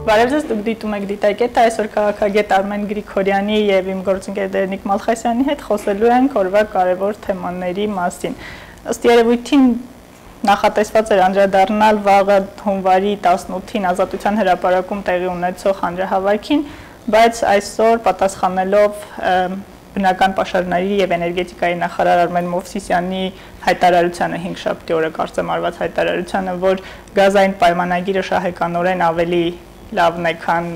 Բարև ձեզ, դուք դիտում եք Դիտակետը, այսօր քաղաքագետ Արմեն Գրիգորյանի եւ իմ գործընկեր Դերնիկ Մալխասյանի հետ խոսելու ենք օրվա կարևոր թեմաների մասին։ Ըստ երևույթին նախատեսված էր անդրադառնալ վաղը հունվարի 18-ին Ազատության հրապարակում տեղի ունեցող հանրահավաքին, բայց այսօր պատասխանելով բնական պաշարների եւ էներգետիկայի նախարար Արմեն Մովսիսյանի հայտարարությանը 5 շաբթի օրը կարծեմ արված հայտարարությանը, որ գազային պայմանագիրը շահեկանորեն ավելի լավն է, քան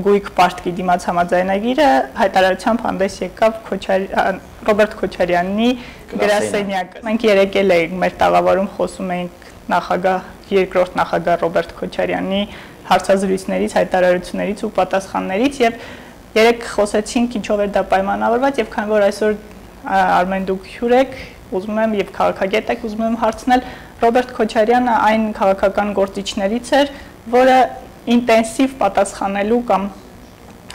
գույք պարտքի դիմաց համաձայնագիրը, հայտարարությամբ հանդես եկավ Ռոբերտ Քոչարյանի գրասենյակը։ Մենք երեկել էինք մեր տաղավարում խոսում էինք երկրորդ նախագահ Ռոբերտ Քոչարյանի հարցազրույցներից, հայտարարություններից ու պատասխաններից եւ երեք խոսեցինք ինչով էր դա պայմանավորված եւ քանի որ այսօր Արմեն դուք հյուր եք, ուզում եմ եւ քաղաքագետ եք, ուզում եմ հարցնել Ռոբերտ Քոչարյանը այն քաղաքական գործիչներից էր, որը ինտենսիվ պատասխանելու կամ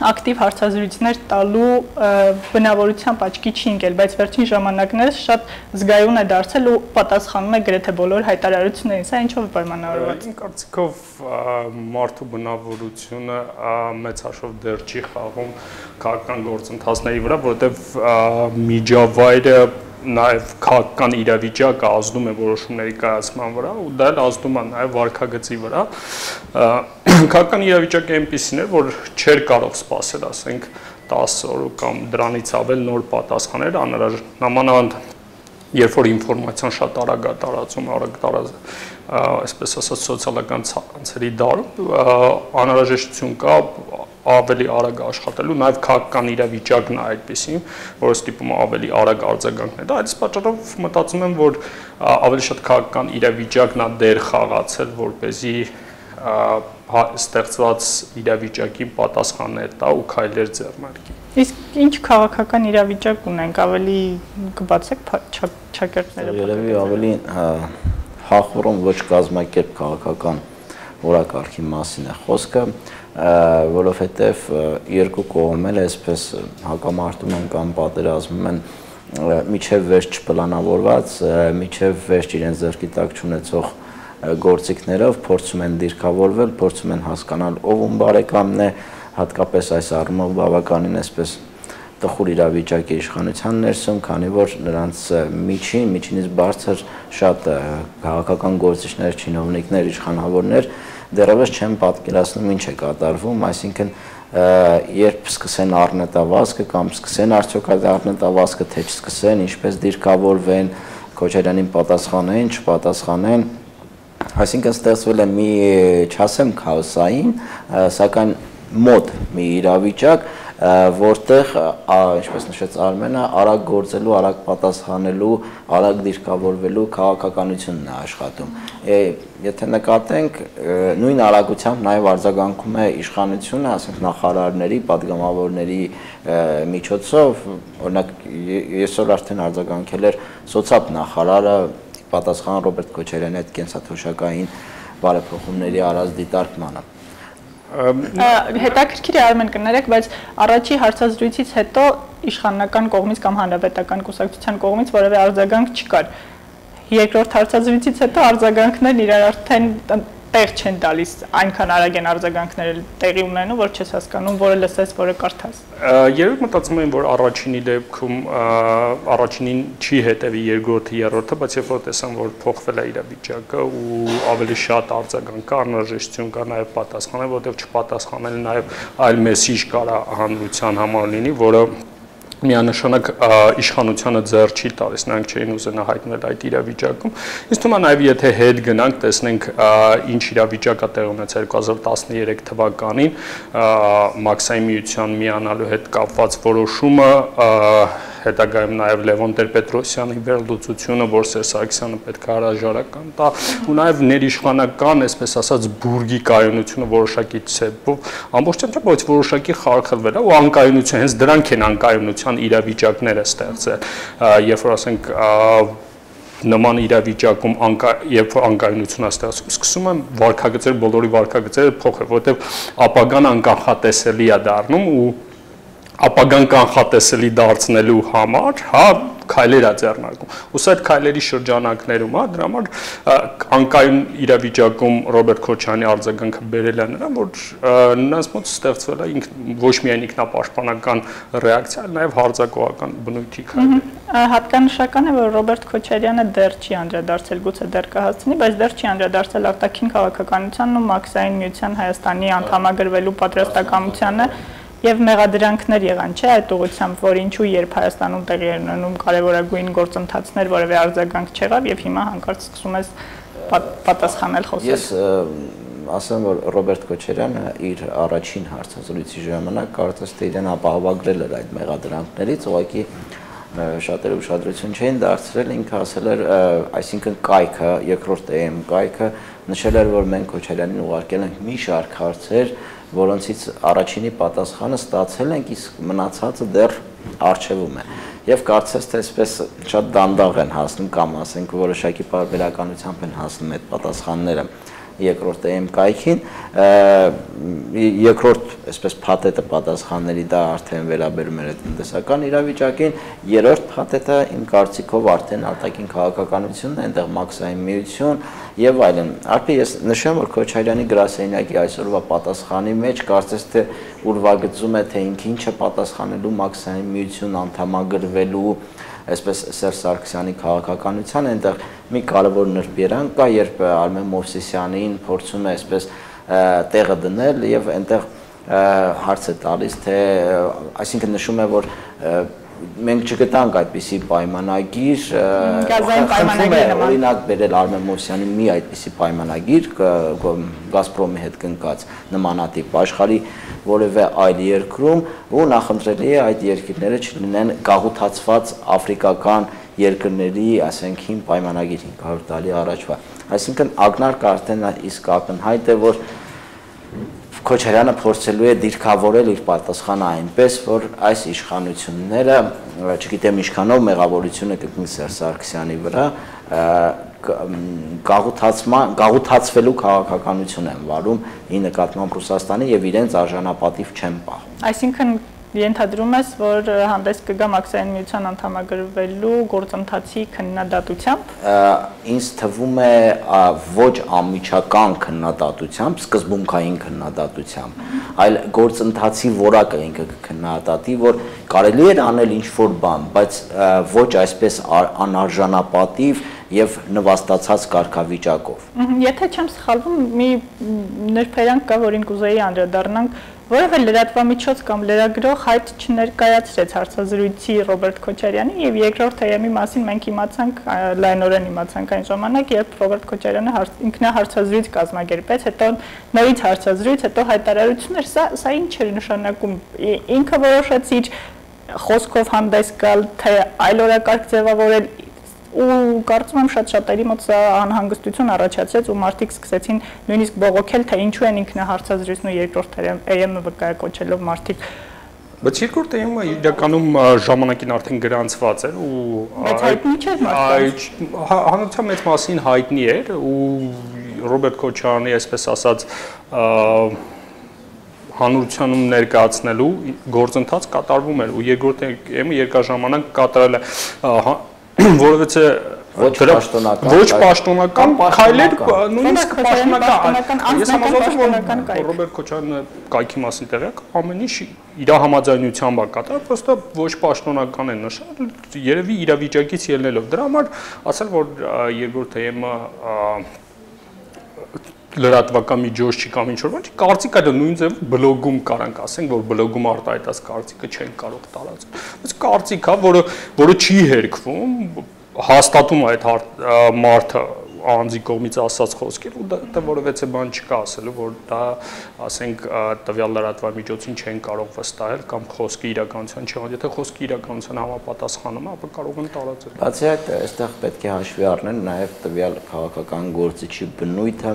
ակտիվ հարցազրույցներ տալու բնավորությամբ աչքի չի ընկել, բայց վերջին ժամանակներս շատ զգայուն է դարձել ու պատասխանում է գրեթե բոլոր հայտարարություններին, սա ինչով է պայմանավորված։ Իմ կարծիքով մարդու բնավորությունը մեծ հաշվով դեռ չի խաղում քաղաքական գործընթացների վրա, որովհետև միջավայրը նաև քաղաքական իրավիճակը ազդում է որոշումների կայացման վրա ու դա ազդում է նաև վարքագծի վրա։ Քաղաքական իրավիճակը այնպիսին է, որ չէր կարող սպասել, ասենք 10 օր կամ դրանից ավել նոր պատասխաններ անհրաժեշտ նամանավանդ երբ որ ինֆորմացիան շատ արագ է տարածում, այսպես ասած սոցիալական ցանցերի դարում անհրաժեշտություն կա ավելի արագ աշխատելու, նաև քաղաքական իրավիճակն է այդպեսին, որը ստիպում է ավելի արագ արձագանքել։ Այս պատճառով մտածում եմ, որ ավելի շատ քաղաքական իրավիճակն է դեր խաղացել, որպեսզի ստեղծված իրավիճակին պատասխաններ տա ու քայլեր ձեռնարկի։ Իսկ ինչ քաղաքական իրավիճակ ունենք, ավելի կբացեք ճակերտները։ Երևի ավելի հախորում ոչ կազմակերպ քաղաքական օրակարգի մասին է խոսքը, որովհետև երկու կողմն էլ այսպես հակամարտում են կամ պատերազմում են միջև վերջ չպլանավորված, միջև վերջ իրենց ձեռքի տակ չունեցող գործիքներով փորձում են դիրքավորվել, փորձում են հասկանալ ով ում բարեկամն է, հատկապես այս առումով բավականին այսպես տխուր իրավիճակ է իշխանության ներսում, քանի որ նրանց միջինից բարձր շատ քաղաքական գործիչներ, չինովնիկներ, իշխանավորներ դեռևս չեն պատկերացնում ինչ է կատարվում, այսինքն երբ սկսեն առնետավազքը կամ սկսեն արդյոք այդ առնետավազքը, թե չսկսեն, ինչպես դիրքավորվեն, Քոչարյանին պատասխանեն, չպատասխանեն, այսինքն ստեղծվել է մի չասեմ քաոսային, սակայն մոտ մի իրավիճակ, որտեղ, ինչպես նշեց Արմենը, արագ գործելու, արագ պատասխանելու, արագ դիրքավորվելու քաղաքականությունն է աշխատում։ Եթե նկատենք, նույն արագությամբ նաև արձագանքում է իշխանությունը, ասենք նախարարների, падգամավորների միջոցով, օրինակ այսօր արդեն արձագանքել էր սոցիալ նախարարը պատասխան Ռոբերտ Քոչարյանի այդ կենսաթոշակային բարեփոխումների առած դիտարկմանը։ Հետաքրքիր է Արմեն կներեք, բայց առաջի հարցազրույցից հետո իշխանական կողմից կամ հանրապետական կուսակցության կողմից որևէ արձագանք չկար։ Երկրորդ հարցազրույցից հետո արձագանքներն իրար արդեն տեղ չեն տալիս, այնքան արագ են արձագանքները տեղի ունենում, որ չես հասկանում, որը լսես, որը կարդաս։ Երբ մտածում եմ, որ առաջինի դեպքում առաջինին չի հետևի երկրորդը, երրորդը, բայց երբ որ տեսան, որ փոխվել է իրավիճակը ու ավելի շատ արձագանք կա, անհրաժեշտություն կա նաև պատասխանել, որտեղ չպատասխանել նաև այլ մեսիջ կարա հանրության համար լինի, որը միանշանակ իշխանությանը ձեռ չի տալիս, նրանք չէին ուզենա հայտնել այդ իրավիճակում։ Ինձ թվում է նաև եթե հետ գնանք, տեսնենք ինչ իրավիճակ է տեղի ունեցել 2013 թվականին, Մաքսային միության միանալու հետ կապված որոշումը, հետագայում նաև Լևոն Տեր-Պետրոսյանի վերլուծությունը, որ Սերժ Սարգսյանը պետք է հրաժարական տա, ու նաև ներիշխանական, այսպես ասած, բուրգի կայունությունը որոշակի ցեպով, ամբողջ չեմ, բայց որոշակի խարխլվել է ու անկայունություն, հենց դրանք են անկայունության իրավիճակները ստեղծել, երբ որ ասենք նման իրավիճակում երբ որ անկայունություն է ստեղծում, սկսում են վարքագծեր, բոլորի վարքագծերը փոխել, որովհետև ապագան անկանխատեսելի է դառնում ու ապագան կանխատեսելի դարձնելու համար, հա, քայլեր է ձեռնարկում։ Ուսի այդ քայլերի շրջանակներում, հա, դրա համար անկայուն իրավիճակում Ռոբերտ Քոչարյանի արձագանքը բերել է նրան, որ նրանց մոտ ստեղծվել է ոչ միայն ինքնապաշտպանական ռեակցիա, այլ նաև հարձակողական բնույթի քայլեր։ Հատկանշական է, որ Ռոբերտ Քոչարյանը դեռ չի անդրադարձել, գուցե դեռ կհասցնի, բայց դեռ չի անդրադարձել արտաքին քաղաքականությանն ու Մաքսային միության Հայաստանի անդամագրվելու պատրաստակամությանը եւ մեղադրանքներ եղան, չէ, այդ ուղղությամբ, որ ինչու երբ Հայաստանում տեղի էր ունենում կարևորագույն գործընթացներ, որևէ արձագանք չեղավ եւ հիմա հանկարծ սկսում ես պատասխանել խոսել։ Ես ասեմ, որ Ռոբերտ Քոչարյանը իր առաջին հարցազրույցի ժամանակ կարծես թե իրեն ապահովագրել էր այդ մեղադրանքներից, ուղղակի շատերը ուշադրություն չէին դարձրել, ինքը ասել էր, այսինքն կայքը, երկրորդ EM կայքը նշել էր, որ մենք Քոչարյանին ուղարկել ենք մի շարք հարցեր, որոնցից առաջինի պատասխանը ստացել ենք, իսկ մնացածը դեռ առջևում է։ Եվ կարծես թե այսպես շատ դանդաղ են հասնում կամ ասենք որոշակի պարբերականությամբ են հասնում այդ պատասխանները երկրորդ EM կայքին, երկրորդ այսպես փաթեթը պատասխանների դա արդեն վերաբերում էր այդ տնտեսական իրավիճակին, երրորդ փաթեթը իմ կարծիքով արդեն արտաքին քաղաքականությունն է, այնտեղ Մաքսային միություն եւ այլն։ Արդեն ես նշեմ, որ Քոչարյանի գրասենյակի այսօրվա պատասխանի մեջ կարծես թե ուրվագծում է, թե ինքը ինչ է պատասխանելու Մաքսային միություն անդամագրվելու այսպես Սերժ Սարգսյանի քաղաքականության, այնտեղ մի կարևոր նրբերանգ կա, երբ Արմեն Մովսիսյանին փորձում է այսպես տեղը դնել եւ այնտեղ հարց է տալիս, թե այսինքն նշում է, որ մենք չգտանք այդպիսի պայմանագիր, գազային պայմանագիր օրինակ բերել Արմեն Մովսյանին մի այդպիսի պայմանագիր Գազպրոմի հետ կնքած նմանատիպ աշխարհի որևէ այլ երկրում ու նախընտրելի է այդ երկիրները չլինեն գաղութացված աֆրիկական երկրների, ասենք, հին պայմանագիր 500 տարի առաջվա։ Այսինքն ակնարկ արդեն իսկ ակնհայտ է, որ Քոչարյանը փորձելու է դիրքավորել իր պատասխանը այնպես, որ այս իշխանությունները, չգիտեմ ինչքանով մեղավորությունը կգտնի Սերժ Սարգսյանի վրա, գաղութացվելու քաղաքականություն են վարում ի նկատմամբ Ռուսաստանի եւ իրենց արժանապատիվ չեն պահում։ Այսինքն ենթադրում ես, որ հանդես կգա Մաքսային միության անդամագրվելու գործընթացի քննադատությամբ։ Ինձ թվում է ոչ անմիջական քննադատությամբ, սկզբունքային քննադատությամբ, այլ գործընթացի որակը ինքը կքննադատի, որ կարելի է անել ինչ-որ բան, բայց ոչ այսպես անարժանապատիվ եւ նվաստացած կարգավիճակով։ Եթե չեմ սխալվում, մի նրբերանգ կա, որին կուզեի անդրադառնանք, որևէ լրատվամիջոց կամ լրագրող հայտ չներկայացրեց հարցազրույցի Ռոբերտ Քոչարյանի եւ երկրորդ EM-ի մասին մենք իմացանք, լայնորեն իմացանք այն ժամանակ, երբ Ռոբերտ Քոչարյանը ինքնահարցազրույց կազմակերպեց, հետո նորից հարցազրույց, հետո հայտարարություններ, սա ինչ էր նշանակում։ Ինքը որոշեց իր խոսքով հանդես գալ, թե այլ օրակարգ ձևավորել, ու կարծում եմ շատ-շատերի մոտ սա անհանգստություն առաջացրեց ու մարդիկ սկսեցին նույնիսկ բողոքել, թե ինչու են ինքնահարցազրույցն ու երկրորդ EM-ը վկայակոչելով մարդիկ։ Բայց երկրորդ EM-ը իրականում ժամանակին արդեն գրանցված էր ու բայց հայտնի չէր մարդկանց։ Հանրության մեծ մասին հայտնի էր ու Ռոբերտ Քոչարյանի այսպես ասած հանրությունում ներկայացնելու գործընթաց կատարվում էր ու երկրորդ EM-ը երկար ժամանակ կատարել է որովհետեւ ոչ պաշտոնական քայլեր, նույնիսկ պաշտոնական, ես համոզված եմ, որ Ռոբերտ Քոչարյանը կայքի մասին տեղյակ, ամեն ինչ իր համաձայնությամբ է կատարել, պրոստը ոչ պաշտոնական են նշել, երևի իրավիճակից ելնելով։ Դրա համար ասել, որ երկրորդ EM-ը լրատվական միջոց չի կամ ինչ-որ բան, կարծիք այդ նույն ձև բլոգում կարանք ասենք, որ բլոգում արտահայտած կարծիքը չեն կարող տարածել։ Բայց կարծիք է, որը չի հերքվում, հաստատում այդ մարդը անձի կողմից ասած խոսքեր ու դա որևէ բան չկա ասելու, որ դա ասենք տվյալ լրատվամիջոցին չեն կարող վստահել կամ խոսքի իրականության չի, եթե խոսքի իրականության համապատասխանում է, ապա կարող են տարածել։ Բացի այդ, այստեղ պետք է հաշվի առնել նաև տվյալ քաղաքական գործիչի բնույթը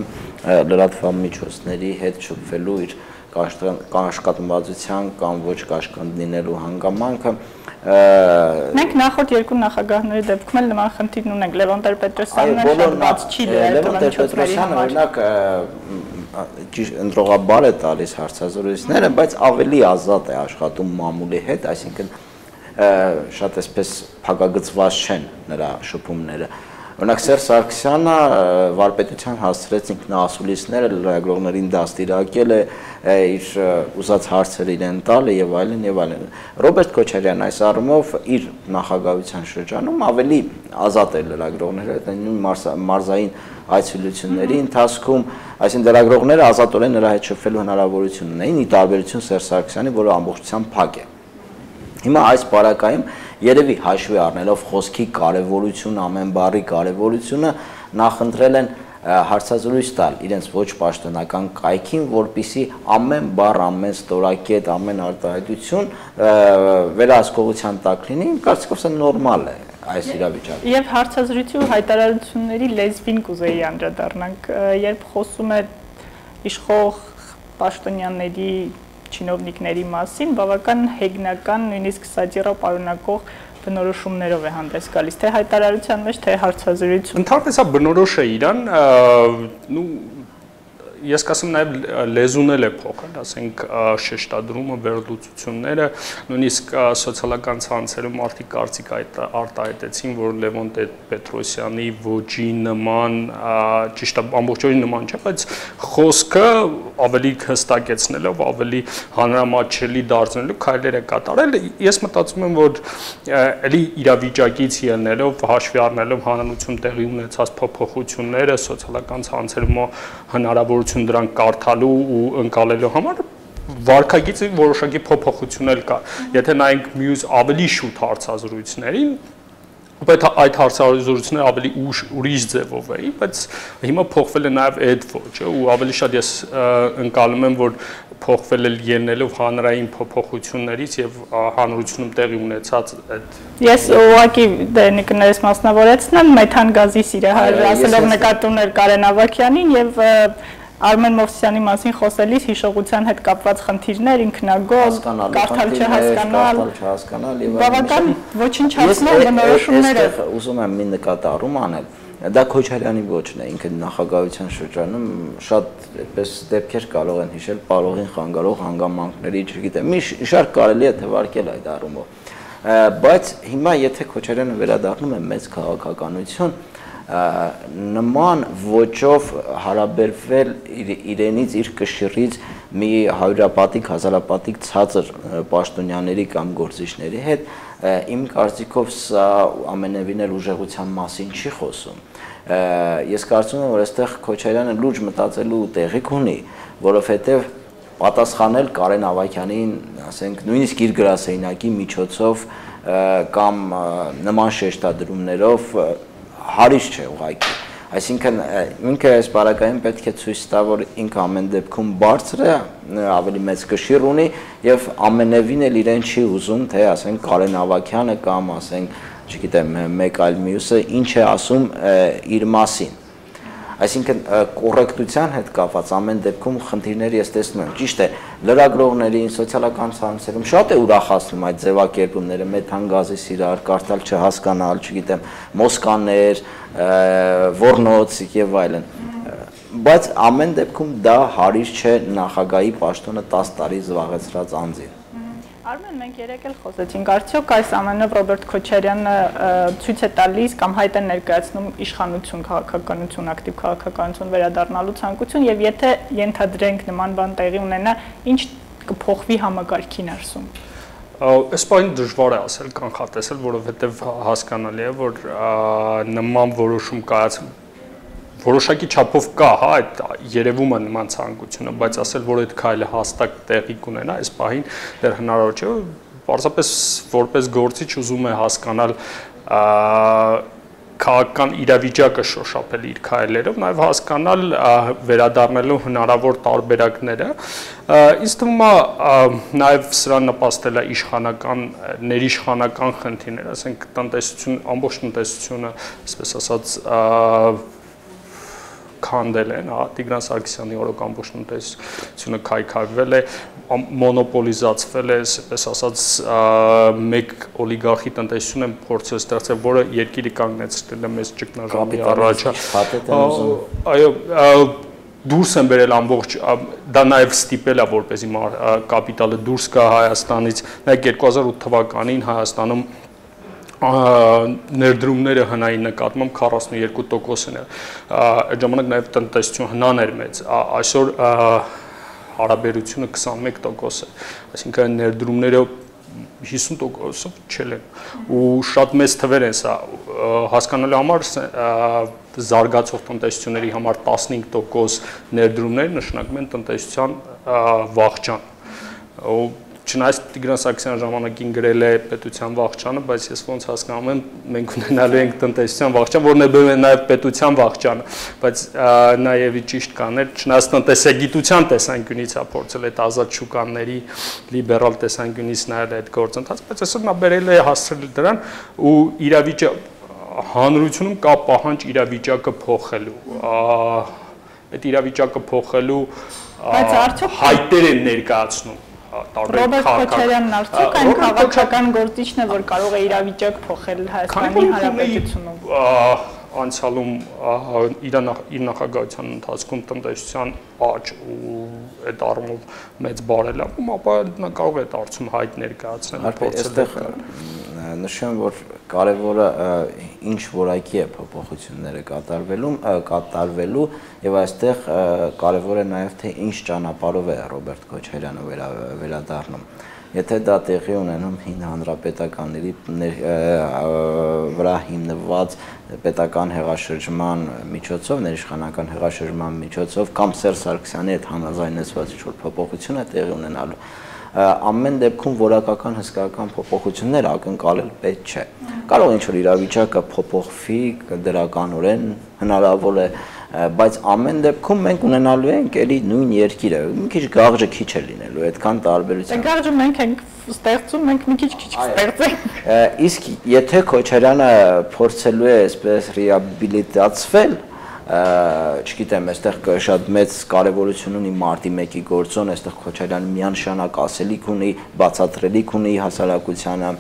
լրատվամիջոցների հետ շփվելու իր կաշկանդվածության կամ ոչ կաշկանդ լինելու հանգամանքը։ Մենք նախորդ երկու նախագահների դեպքում էլ նման խնդիրն ունենք, Լևոն Տեր-Պետրոսյանն շատ բաց չի Լևոն Տեր-Պետրոսյանը օրինակ ընդրողաբար է տալիս հարցազրույցները, բայց ավելի ազատ է աշխատում մամուլի հետ, այսինքն շատ այսպես փակագծված չեն նրա շփումները։ Օրինակ Սերժ Սարգսյանը վարպետության հասցրեց ինքնասուլիսները լրագրողներին դաստիարակել է իր ուզած հարցերը իրեն տալը եւ այլն եւ այլն։ Ռոբերտ Քոչարյանն այս առումով իր նախագահության շրջանում ավելի ազատ էր լրագրողները, այդ նույն մարզային այցելությունների ընթացքում, այսինքն լրագրողները ազատորեն նրա հետ շփվելու հնարավորություն ունեին, ի տարբերություն Սերժ Սարգսյանի, որը ամբողջությամբ փակ է։ Հիմա այս պարագայում երևի հաշվի առնելով խոսքի կարևորությունը, ամեն բառի կարևորությունը, նախընտրել են հարցազրույց տալ իրենց ոչ պաշտոնական կայքին, որպիսի ամեն բառ, ամեն ստորակետ, ամեն արտահայտություն վերահսկողության տակ լինի, կարծիքով սա նորմալ է այս իրավիճակում։ Եվ հարցազրույցի ու հայտարարությունների լեզվին կուզեի անդրադառնանք, երբ խոսում է իշխող պաշտոնյաների չինովնիկների մասին, բավական հեգնական, նույնիսկ սատիրա պարունակող բնորոշումներով է հանդես գալիս, թե հայտարարության մեջ, թե հարցազրույցում։ Ընդհանրապես բնորոշ է իրան, ես կասեմ նաև լեզուն էլ է փոխել, ասենք շեշտադրումը, վերլուծությունները, նույնիսկ սոցիալական ցանցերում մարդիկ կարծիք արտահայտեցին, որ Լևոն Պետրոսյանի ոճի նման, ճիշտ է, ամբողջովին նման չէ, բայց խոսքը ավելի հստակեցնելով, ավելի հանրամատչելի դարձնելու քայլեր է կատարել։ Ես մտածում եմ, որ էլի իրավիճակից ելնելով, հաշվի առնելով հանրություն տեղի ունեցած փոփոխությունները սոցիալական ցանցերում հնարավորություն դրանք կարդալու ու ընկալելու համար վարքագիծի որոշակի փոփոխություն էլ կա։ Եթե նայենք մյուս ավելի շուտ հարցազրույցներին, բայց այդ հարցազրույցները ավելի ուրիշ ձևով էին, բայց հիմա փոխվել է նաև այդ ոճը ու ավելի շատ ես ընկալում եմ, որ փոխվել է ելնելով հանրային փոփոխություններից եւ հանրությունում տեղի ունեցած այդ Ես ուղղակի կներես մասնավորեցնեմ մեթան գազի սիրահար ասելով նկատուներ Կարեն Ավագյանին եւ Արմեն Մովսյանի մասին խոսելիս հիշողության հետ կապված խնդիրներ, ինքնագոհ, կարդալ չհասկանալ, բավական ոչնչացնող բնորոշումներ։ Ուզում եմ մի նկատառում անել։ Դա Քոչարյանի ոճն է, ինքը նախագահության շրջանում շատ այդպես դեպքեր կարող են հիշել պարողին խանգարող հանգամանքների, չգիտեմ, մի շարք կարելի է թվարկել այդ առումով։ Բայց հիմա եթե Քոչարյանը վերադառնում է մեծ քաղաքականություն, նման ոճով հարաբերվել իրենից, իր կշիռից մի հարյուրապատիկ, հազարապատիկ ցածր պաշտոնյաների կամ գործիչների հետ, իմ կարծիքով սա ամենևին էլ ուժեղության մասին չի խոսում։ Ես կարծում եմ, որ այստեղ Քոչարյանը լուրջ մտածելու տեղիք ունի, որովհետև պատասխանել Կարեն Ավագյանին, ասենք, նույնիսկ իր գրասենյակի միջոցով կամ նման շեշտադրումներով հարիշ չէ ուղղակի։ Այսինքն ինքը այս պարագայում պետք է ցույց տա, որ ինքը ամեն դեպքում բարձր է, ավելի մեծ կշիռ ունի եւ ամենևին էլ իրեն չի ուզում, թե ասենք Կարեն Ավագյանը կամ ասենք, չգիտեմ, մեկ այլ մյուսը ինչ է ասում իր մասին։ Այսինքն կոռեկտության հետ կապված ամեն դեպքում խնդիրները ես տեսնում եմ։ Ճիշտ է, լրագրողներին, սոցիալական ցանցերում շատ է ուրախացնում այդ ձևակերպումները, մեթան գազի սիրահար, կարդալ չհասկանալ, չգիտեմ, մոսկաներ, ոռնոց եւ այլն։ Բայց ամեն դեպքում դա հարիր չէ նախագահի պաշտոնը 10 տարի զբաղեցրած անձին։ Արմեն, մենք երեք էլ խոսեցինք, արդյոք այս ամենով Ռոբերտ Քոչարյանը ցույց է տալիս կամ հայտ է ներկայացնում իշխանություն, քաղաքականություն, ակտիվ քաղաքականություն վերադառնալու ցանկություն եւ եթե ենթադրենք նման բան տեղի ունենա, ինչ կփոխվի համակարգի ներսում։ Այս բանը դժվար է ասել, կանխատեսել, որովհետեւ հասկանալի է, որ նման որոշում կայացում որոշակի չափով կա, հա, այդ երևում է նման ցանկությունը, բայց ասել, որ այդ քայլը հաստատ տեղի կունենա, այս պահին դեռ հնարավոր չէ, պարզապես որպես գործիչ ուզում է հասկանալ քաղաքական իրավիճակը շոշափել իր քայլերով, նաև հասկանալ վերադառնալու հնարավոր տարբերակները։ Ինձ թվում է նաև սրան նպաստել է ներիշխանական խնդիրներ, ասենք տնտեսություն, ամբողջ տնտեսությունը, այսպես ասած, քանդել են, հա, Տիգրան Սարգսյանի օրոք ամբողջ տնտեսությունը քայքայվել է, մոնոպոլիզացվել է, այսպես ասած, մեկ օլիգարխի տնտեսություն են փորձել ստեղծել, որը երկիրը կանգնեցրել է մեծ ճգնաժամի առաջ։ Այո, դուրս են բերել ամբողջ դա նաև ստիպել է որպեսզի կապիտալը դուրս գա Հայաստանից նայեք 2008 թվականին Հայաստանում ներդրումները հնայի նկատմամբ 42%-ն էր այդ ժամանակ նաև տնտեսություն հնան էր մեծ այսօր հարաբերությունը 21% է այսինքն ներդրումները 50%-ով չել են ու շատ մեծ թվեր են սա հասկանալու համար զարգացող տնտեսությունների համար 15% ներդրումներ նշանակում են տնտեսության վախճան չնայած Տիգրան Սարգսյանը ժամանակին գրել է պետության վախճանը, բայց ես ոնց հասկանում եմ մենք ունենալու ենք տնտեսության վախճան, որն է բերում նաև պետության վախճանը, բայց նաև ճիշտ կաներ, չնայած տնտեսագիտության տեսանկյունից է փորձել այդ ազատ շուկաների լիբերալ տեսանկյունից նայել այդ գործընթացը, բայց այսօր նա բերել է հասցրել դրան ու հանրությունում կա պահանջ իրավիճակը փոխելու, այդ իրավիճակը փոխելու հայտեր են ներկայացնում Ռոբերտ Քոչարյանն արդյոք այն քաղաքական գործիչն է, որ կարող է իրավիճակ փոխել Հայաստանի Հանրապետությունում։ Անցյալում իր նախագահության ընթացքում տնտեսության աճ ու այդ առումով մեծ բարելավում, ապա նա կարող է դարձում հայտ ներկայացնել։ Նշեմ, որ կարևորը ինչ որակի է փոփոխությունները կատարվելու եւ այստեղ կարևոր է նաեւ թե ինչ ճանապարհով է Ռոբերտ Քոչարյանը վերադառնում։ Եթե դա տեղի ունենում հին հանրապետականների վրա հիմնված պետական հեղաշրջման միջոցով, ներիշխանական հեղաշրջման միջոցով կամ Սերժ Սարգսյանի հետ համաձայնեցված ինչ-որ փոփոխություն է տեղի ունենալու, ամեն դեպքում որակական հսկայական փոփոխություններ ակնկալել պետք չէ։ Կարող ինչ-որ իրավիճակը փոփոխվի դրականորեն հնարավոր է, բայց ամեն դեպքում մենք ունենալու ենք էլի նույն երկիրը, մի քիչ գաղջը քիչ է լինելու, այդքան տարբերություն։ Գաղջը մենք ենք ստեղծում, մենք մի քիչ կստեղծենք։ Իսկ եթե Քոչարյանը փորձելու է այսպես ռեաբիլիտացվել, չգիտեմ, այստեղ շատ մեծ կարևորություն ունի մարտի 1-ի գործոն, այստեղ Քոչարյանը միանշանակ ասելիք ունի, բացատրելիք ունի հասարակությանը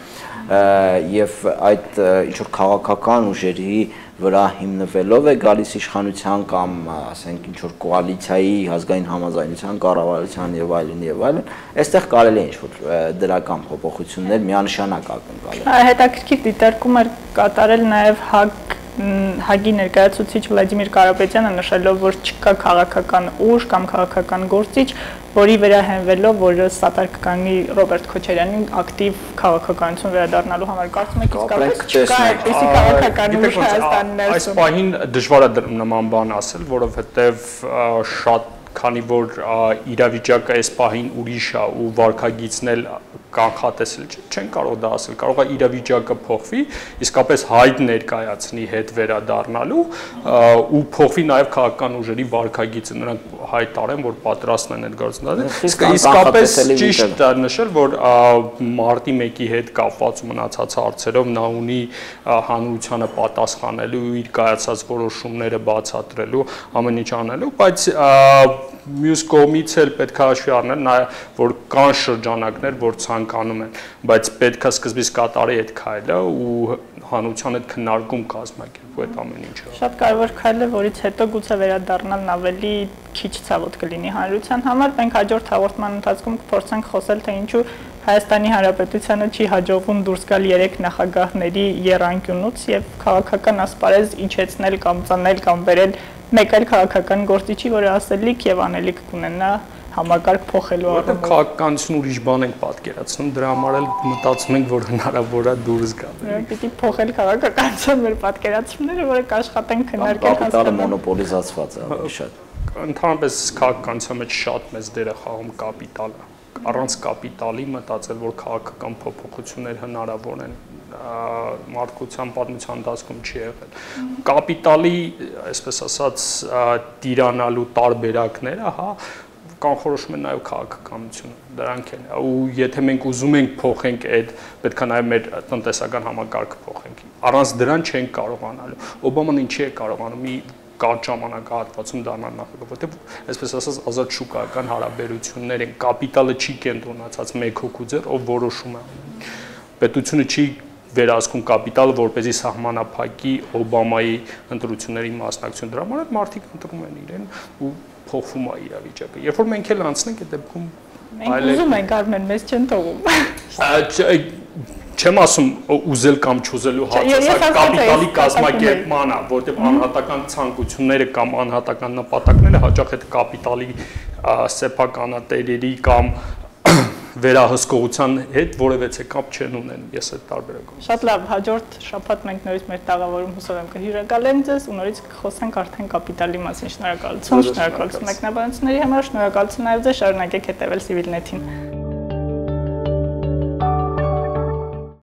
եւ այդ ինչ-որ քաղաքական ուժերի վրա հիմնվելով է գալիս իշխանության կամ ասենք ինչ-որ կոալիցիայի ազգային համաձայնության կառավարության եւ այլն, այստեղ կարելի է ինչ-որ դրական փոփոխություններ միանշանակ ակնկալել։ Հետաքրքիր դիտարկում էր կատարել նաեւ ՀԱԳ-ի ներկայացուցիչ Վլադիմիր Կարապետյանը նշելով, որ չկա քաղաքական ուժ կամ քաղաքական գործիչ, որի վրա հենվելով, որ սատարկ կանգնի Ռոբերտ Քոչարյանին ակտիվ քաղաքականություն վերադառնալու համար։ Կարծում եք իսկապես չկա այդպիսի քաղաքական ուժ Հայաստանի ներսում։ Այս պահին դժվար է նման բան ասել, որովհետև շատ քանի որ իրավիճակը այս պահին ուրիշ է ու վարքագիծնել կանխատեսել չեն կարող դա ասել, կարող է իրավիճակը փոխվի, իսկապես հայտ ներկայացնի հետ վերադառնալու ու փոխվի նաև քաղաքական ուժերի վարքագիծը, նրանք հայտարարեն, որ պատրաստ են այդ գործընթացը։ Իսկապես ճիշտ է նշել, որ մարտի 1-ի հետ կապված մնացած հարցերով նա ունի հանրությանը պատասխանելու, իր կայացած որոշումները բացատրելու, ամեն ինչ անելու, բայց մյուս կողմից էլ պետք է հաշվի առնել նաև, որ կան շրջանակներ, որ ցանկանում են, բայց պետք է սկզբից կատարի այդ քայլը ու հանրության հետ քննարկում կազմակերպվի այդ ամեն ինչը։ Շատ կարևոր քայլ է, որից հետո գուցե վերադառնալն ավելի քիչ ցավոտ կլինի հանրության համար։ Մենք հաջորդ հաղորդման ընթացքում կփորձենք խոսել, թե ինչու Հայաստանի Հանրապետությանը չի հաջողվում դուրս գալ 3 նախագահների եռանկյունուց եւ քաղաքական ասպարեզ իջեցնել կամ ծնել կամ վերել մեկ այլ քաղաքական գործիչի, որը ասելիք եւ անելիք կունենա համակարգ փոխելու առումով։ Քաղաքականություն ուրիշ բան ենք պատկերացնում, դրա համար էլ մտածում ենք, որ հնարավոր է դուրս գալ։ Պիտի փոխել քաղաքականություն մեր պատկերացումները, որը կաշխատենք քննարկել հասկանալ։ Կապիտալը մոնոպոլիզացված է ավելի շատ։ Ընդհանրապես քաղաքականության մեջ շատ մեծ դեր է խաղում կապիտալը։ Առանց կապիտալի մտածել, որ քաղաքական փոփոխություններ հնարավոր են, մարդկության պատմության ընթացքում չի եղել։ Կապիտալի, այսպես ասած, տիրանալու տարբերակները, հա, կանխորոշում են նաև քաղաքականությունը, դրանք են։ Ու եթե մենք ուզում ենք փոխենք այդ, պետք է նաև մեր տնտեսական համակարգը փոխենք։ Առանց դրան չենք կարողանալու։ Օբաման ինչի է կարողանում կարճ ժամանակահատվածում դառնալ նախագահ, որտեղ այսպես ասած ազատ շուկայական հարաբերություններ են, կապիտալը չի կենտրոնացած մեկ հոգու ձեռ, ով որոշում է։ Պետությունը չի վերահսկում կապիտալը, որպեսզի սահմանափակի Օբամայի ընտրությունների մասնակցություն, դրա համար մարդիկ ընտրում են իրեն ու փոխվում է իրավիճակը։ Երբ որ մենք էլ անցնենք այդ դեպքում մենք ուզում ենք Արմեն, մեզ չեն թողում։ Չեմ ասում ուզել կամ չուզելու հարցը, սա կապիտալի կազմակերպման է, որտեղ անհատական ցանկությունները կամ անհատական նպատակները հաճախ այդ կապիտալի սեփականատերերի կամ վերահսկողության հետ որևէ կապ չեն ունեն, ես այդ տարբերակով։ Շատ լավ, հաջորդ շաբաթ մենք նորից մեր տաղավարում հուսով եմ կհյուրընկալենք ձեզ ու նորից կխոսենք արդեն կապիտալի մասին։ Շնորհակալություն, շնորհակալություն մեկնաբանությունների համար, շնորհակալություն նաև ձեզ, շարունակեք հետևել Civilnet-ին։